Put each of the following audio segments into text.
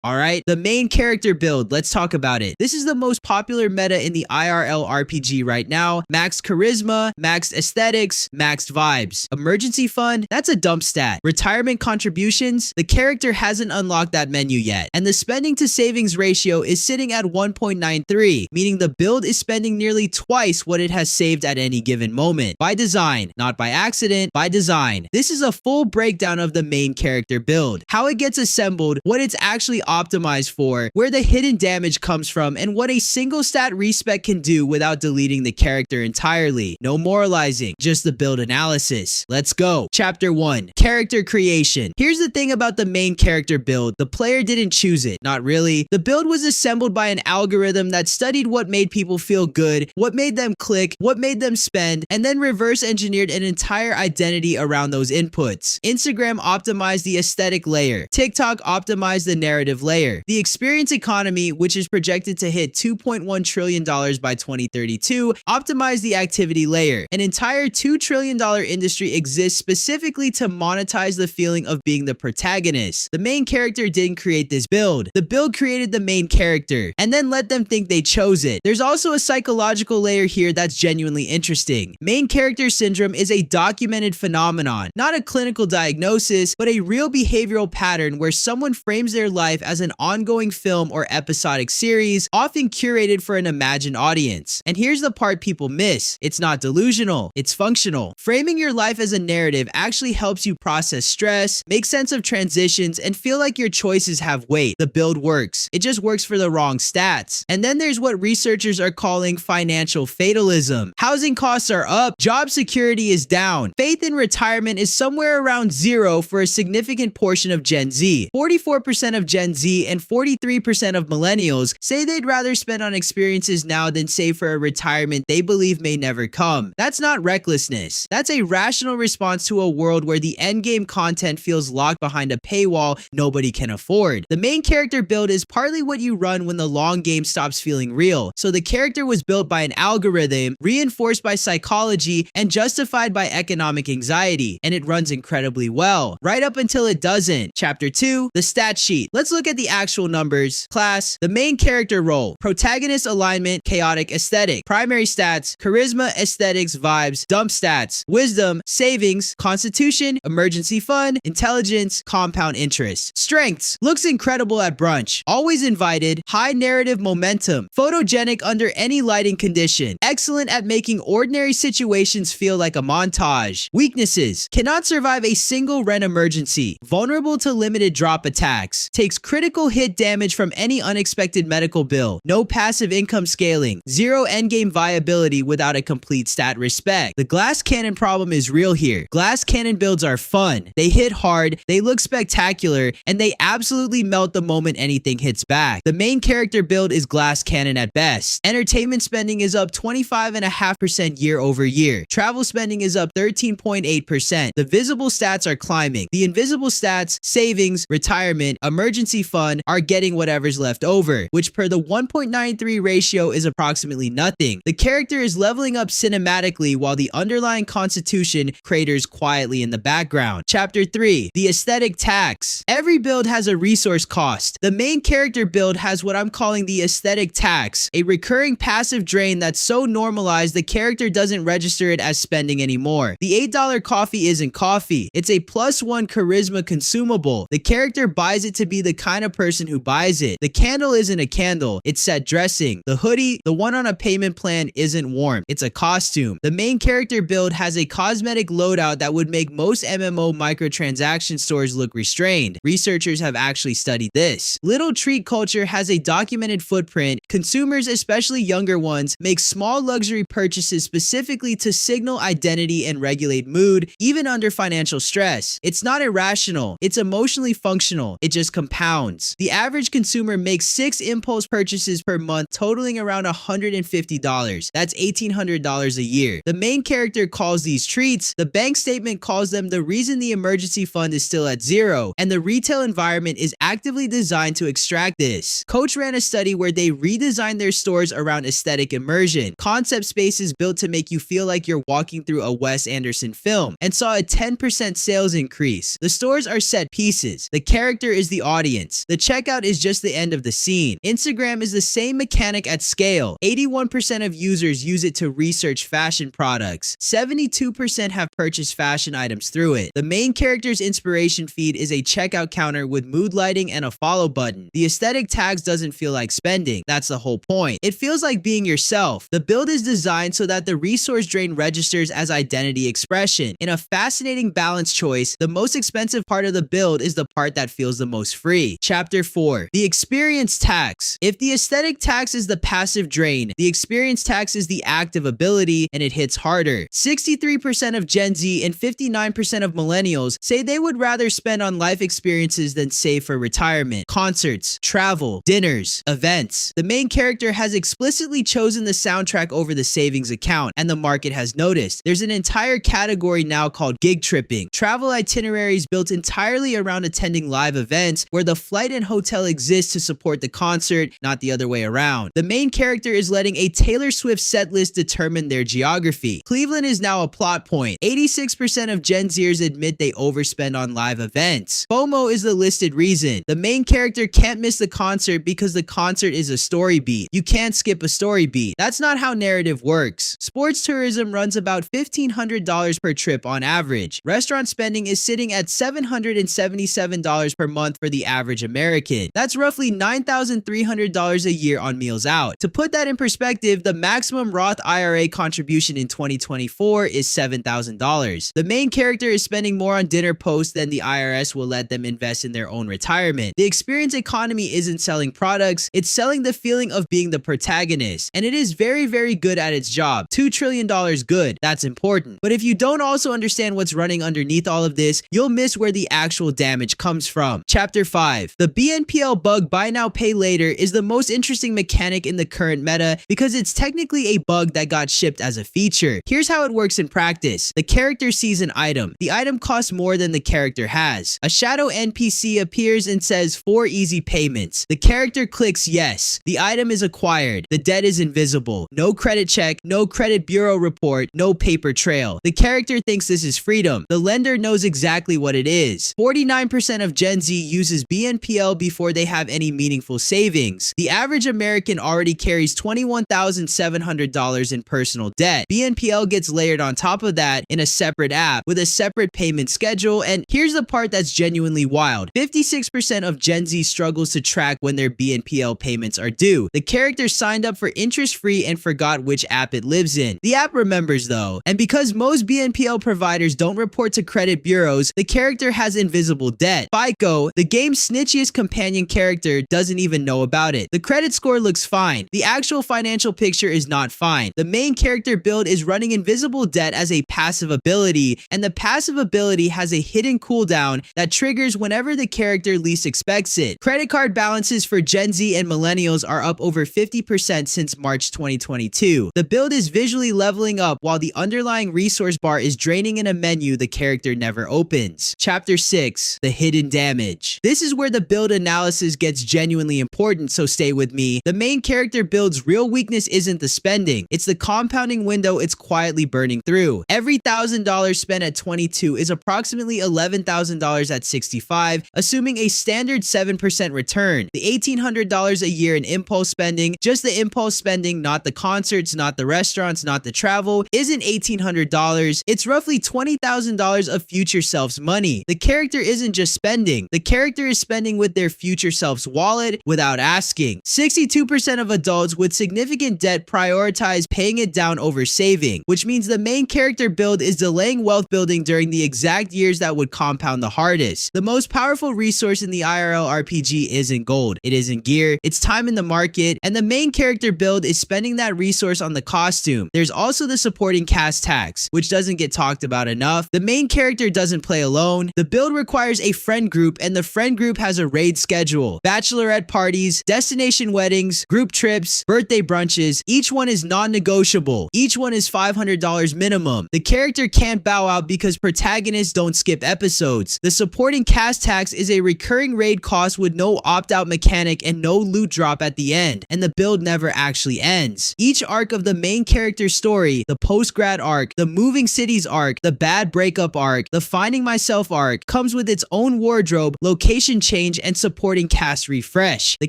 Alright, the main character build, let's talk about it. This is the most popular meta in the IRL RPG right now. Maxed charisma, maxed aesthetics, maxed vibes. Emergency fund, that's a dump stat. Retirement contributions, the character hasn't unlocked that menu yet. And the spending to savings ratio is sitting at 1.93, meaning the build is spending nearly twice what it has saved at any given moment. By design, not by accident, by design. This is a full breakdown of the main character build, how it gets assembled, what it's actually optimized for, where the hidden damage comes from, and what a single stat respec can do without deleting the character entirely. No moralizing, just the build analysis. Let's go. Chapter 1. Character creation. Here's the thing about the main character build. The player didn't choose it. Not really. The build was assembled by an algorithm that studied what made people feel good, what made them click, what made them spend, and then reverse engineered an entire identity around those inputs. Instagram optimized the aesthetic layer. TikTok optimized the narrative layer. The experience economy, which is projected to hit $2.1 trillion by 2032, optimized the activity layer. An entire $2 trillion industry exists specifically to monetize the feeling of being the protagonist. The main character didn't create this build. The build created the main character, and then let them think they chose it. There's also a psychological layer here that's genuinely interesting. Main character syndrome is a documented phenomenon, not a clinical diagnosis, but a real behavioral pattern where someone frames their life as an ongoing film or episodic series, often curated for an imagined audience. And here's the part people miss. It's not delusional, it's functional. Framing your life as a narrative actually helps you process stress, make sense of transitions, and feel like your choices have weight. The build works. It just works for the wrong stats. And then there's what researchers are calling financial fatalism. Housing costs are up, job security is down. Faith in retirement is somewhere around zero for a significant portion of Gen Z. 44% of Gen Z and 43% of millennials say they'd rather spend on experiences now than save for a retirement they believe may never come. That's not recklessness. That's a rational response to a world where the endgame content feels locked behind a paywall nobody can afford. The main character build is partly what you run when the long game stops feeling real. So the character was built by an algorithm, reinforced by psychology, and justified by economic anxiety, and it runs incredibly well, right up until it doesn't. Chapter 2, the stat sheet. Let's look at the actual numbers. Class, the main character role, protagonist alignment, chaotic aesthetic, primary stats, charisma, aesthetics, vibes, dump stats, wisdom, savings, constitution, emergency fund, intelligence, compound interest. Strengths, looks incredible at brunch, always invited, high narrative momentum, photogenic under any lighting condition, excellent at making ordinary situations feel like a montage. Weaknesses, cannot survive a single rent emergency, vulnerable to limited drop attacks, takes critical hit damage from any unexpected medical bill, no passive income scaling, zero endgame viability without a complete stat respect. The glass cannon problem is real here. Glass cannon builds are fun, they hit hard, they look spectacular, and they absolutely melt the moment anything hits back. The main character build is glass cannon at best. Entertainment spending is up 25.5% year over year. Travel spending is up 13.8%. The visible stats are climbing. The invisible stats, savings, retirement, emergency fund are getting whatever's left over, which per the 1.93 ratio is approximately nothing. The character is leveling up cinematically while the underlying constitution craters quietly in the background. Chapter 3, the aesthetic tax. Every build has a resource cost. The main character build has what I'm calling the aesthetic tax, a recurring passive drain that's so normalized the character doesn't register it as spending anymore. The $8 coffee isn't coffee. It's a +1 charisma consumable. The character buys it to be the kind of person who buys it. The candle isn't a candle, it's set dressing. The hoodie, the one on a payment plan, isn't warm. It's a costume. The main character build has a cosmetic loadout that would make most MMO microtransaction stores look restrained. Researchers have actually studied this. Little treat culture has a documented footprint. Consumers, especially younger ones, make small luxury purchases specifically to signal identity and regulate mood, even under financial stress. It's not irrational, it's emotionally functional, it just compounds. The average consumer makes 6 impulse purchases per month, totaling around $150. That's $1,800 a year. The main character calls these treats, the bank statement calls them the reason the emergency fund is still at zero, and the retail environment is actively designed to extract this. Coach ran a study where they redesigned their stores around aesthetic immersion, concept spaces built to make you feel like you're walking through a Wes Anderson film, and saw a 10% sales increase. The stores are set pieces. The character is the audience. payments. The checkout is just the end of the scene. Instagram is the same mechanic at scale. 81% of users use it to research fashion products. 72% have purchased fashion items through it. The main character's inspiration feed is a checkout counter with mood lighting and a follow button. The aesthetic tags doesn't feel like spending. That's the whole point. It feels like being yourself. The build is designed so that the resource drain registers as identity expression. In a fascinating balance choice, the most expensive part of the build is the part that feels the most free. Chapter 4. The experience tax. If the aesthetic tax is the passive drain, the experience tax is the active ability, and it hits harder. 63% of Gen Z and 59% of millennials say they would rather spend on life experiences than save for retirement. Concerts, travel, dinners, events. The main character has explicitly chosen the soundtrack over the savings account, and the market has noticed. There's an entire category now called gig tripping. Travel itineraries built entirely around attending live events where the flight and hotel exist to support the concert, not the other way around. The main character is letting a Taylor Swift setlist determine their geography. Cleveland is now a plot point. 86% of Gen Zers admit they overspend on live events. FOMO is the listed reason. The main character can't miss the concert because the concert is a story beat. You can't skip a story beat. That's not how narrative works. Sports tourism runs about $1,500 per trip on average. Restaurant spending is sitting at $777 per month for the average American. That's roughly $9,300 a year on meals out. To put that in perspective, the maximum Roth IRA contribution in 2024 is $7,000. The main character is spending more on dinner posts than the IRS will let them invest in their own retirement. The experience economy isn't selling products, it's selling the feeling of being the protagonist, and it is very, very good at its job. $2 trillion good, that's important. But if you don't also understand what's running underneath all of this, you'll miss where the actual damage comes from. Chapter 5. The BNPL Bug Buy Now Pay Later is the most interesting mechanic in the current meta because it's technically a bug that got shipped as a feature. Here's how it works in practice. The character sees an item. The item costs more than the character has. A shadow NPC appears and says 4 easy payments. The character clicks yes. The item is acquired. The debt is invisible. No credit check, no credit bureau report, no paper trail. The character thinks this is freedom. The lender knows exactly what it is. 49% of Gen Z uses BNPL before they have any meaningful savings. The average American already carries $21,700 in personal debt. BNPL gets layered on top of that in a separate app with a separate payment schedule, and here's the part that's genuinely wild. 56% of Gen Z struggles to track when their BNPL payments are due. The character signed up for interest-free and forgot which app it lives in. The app remembers though, and because most BNPL providers don't report to credit bureaus, the character has invisible debt. FICO, the game's snitchiest companion character, doesn't even know about it. The credit score looks fine. The actual financial picture is not fine. The main character build is running invisible debt as a passive ability, and the passive ability has a hidden cooldown that triggers whenever the character least expects it. Credit card balances for Gen Z and millennials are up over 50% since March 2022. The build is visually leveling up while the underlying resource bar is draining in a menu the character never opens. Chapter 6. The hidden damage. This is where the build analysis gets genuinely important, so stay with me. The main character build's real weakness isn't the spending, it's the compounding window it's quietly burning through. Every $1,000 spent at 22 is approximately $11,000 at 65, assuming a standard 7% return. The $1,800 a year in impulse spending, just the impulse spending, not the concerts, not the restaurants, not the travel, isn't $1,800. It's roughly $20,000 of future self's money. The character isn't just spending. The character is spending with their future self's wallet without asking. 62% of adults with significant debt prioritize paying it down over saving, which means the main character build is delaying wealth building during the exact years that would compound the hardest. The most powerful resource in the IRL RPG isn't gold, it isn't gear, it's time in the market, and the main character build is spending that resource on the costume. There's also the supporting cast tax, which doesn't get talked about enough. The main character doesn't play alone. The build requires a friend group, and the friend group has a raid schedule. Bachelorette parties, destination weddings, group trips, birthday brunches, each one is non-negotiable. Each one is $500 minimum. The character can't bow out because protagonists don't skip episodes. The supporting cast tax is a recurring raid cost with no opt-out mechanic and no loot drop at the end, and the build never actually ends. Each arc of the main character's story, the post-grad arc, the moving cities arc, the bad breakup arc, the finding myself arc, comes with its own wardrobe, location change, change, and supporting cast refresh. The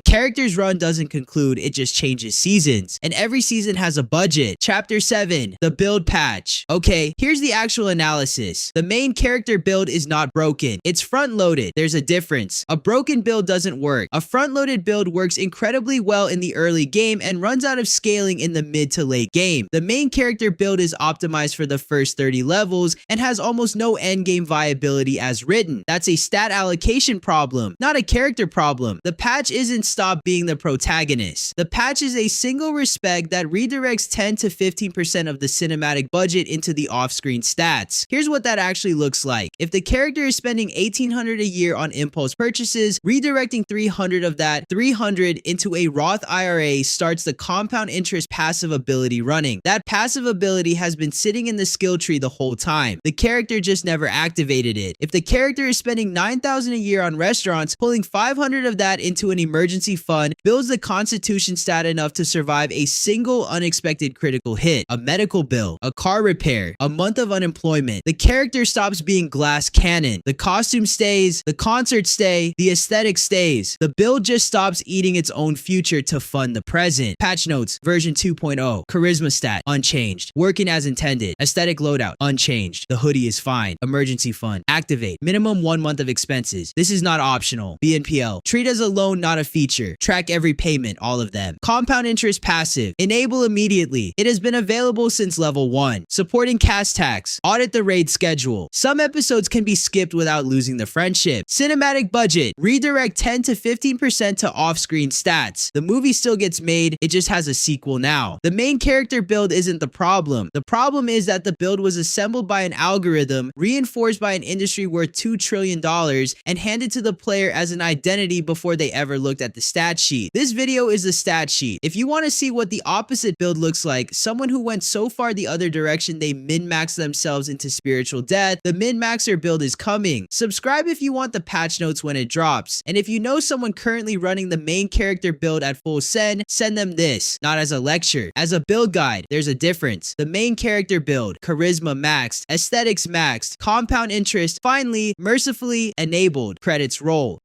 character's run doesn't conclude, it just changes seasons. And every season has a budget. Chapter 7, the build patch. Okay, here's the actual analysis. The main character build is not broken. It's front-loaded. There's a difference. A broken build doesn't work. A front-loaded build works incredibly well in the early game and runs out of scaling in the mid to late game. The main character build is optimized for the first 30 levels and has almost no endgame viability as written. That's a stat allocation problem, not a character problem. The patch isn't stop being the protagonist. The patch is a single respec that redirects 10 to 15% of the cinematic budget into the off-screen stats. Here's what that actually looks like. If the character is spending $1,800 a year on impulse purchases, redirecting 300 of that 300 into a Roth IRA starts the compound interest passive ability running. That passive ability has been sitting in the skill tree the whole time. The character just never activated it. If the character is spending $9,000 a year on restaurants, pulling 500 of that into an emergency fund builds the constitution stat enough to survive a single unexpected critical hit, a medical bill, a car repair, a month of unemployment. The character stops being glass cannon. The costume stays, the concert stay, the aesthetic stays. The build just stops eating its own future to fund the present. Patch notes, version 2.0. Charisma stat, unchanged. Working as intended. Aesthetic loadout, unchanged. The hoodie is fine. Emergency fund, activate. Minimum 1 month of expenses. This is not optional. BNPL, treat as a loan, not a feature. Track every payment, all of them. Compound interest passive, enable immediately. It has been available since level 1. Supporting cast tax, audit the raid schedule. Some episodes can be skipped without losing the friendship. Cinematic budget, redirect 10 to 15% to off-screen stats. The movie still gets made, it just has a sequel now. The main character build isn't the problem. The problem is that the build was assembled by an algorithm, reinforced by an industry worth $2 trillion, and handed to the player as an identity before they ever looked at the stat sheet. This video is the stat sheet. If you want to see what the opposite build looks like, someone who went so far the other direction they min-maxed themselves into spiritual death, the min-maxer build is coming. Subscribe if you want the patch notes when it drops. And if you know someone currently running the main character build at full send them this. Not as a lecture. As a build guide, there's a difference. The main character build, charisma maxed, aesthetics maxed, compound interest finally, mercifully enabled. Credits roll.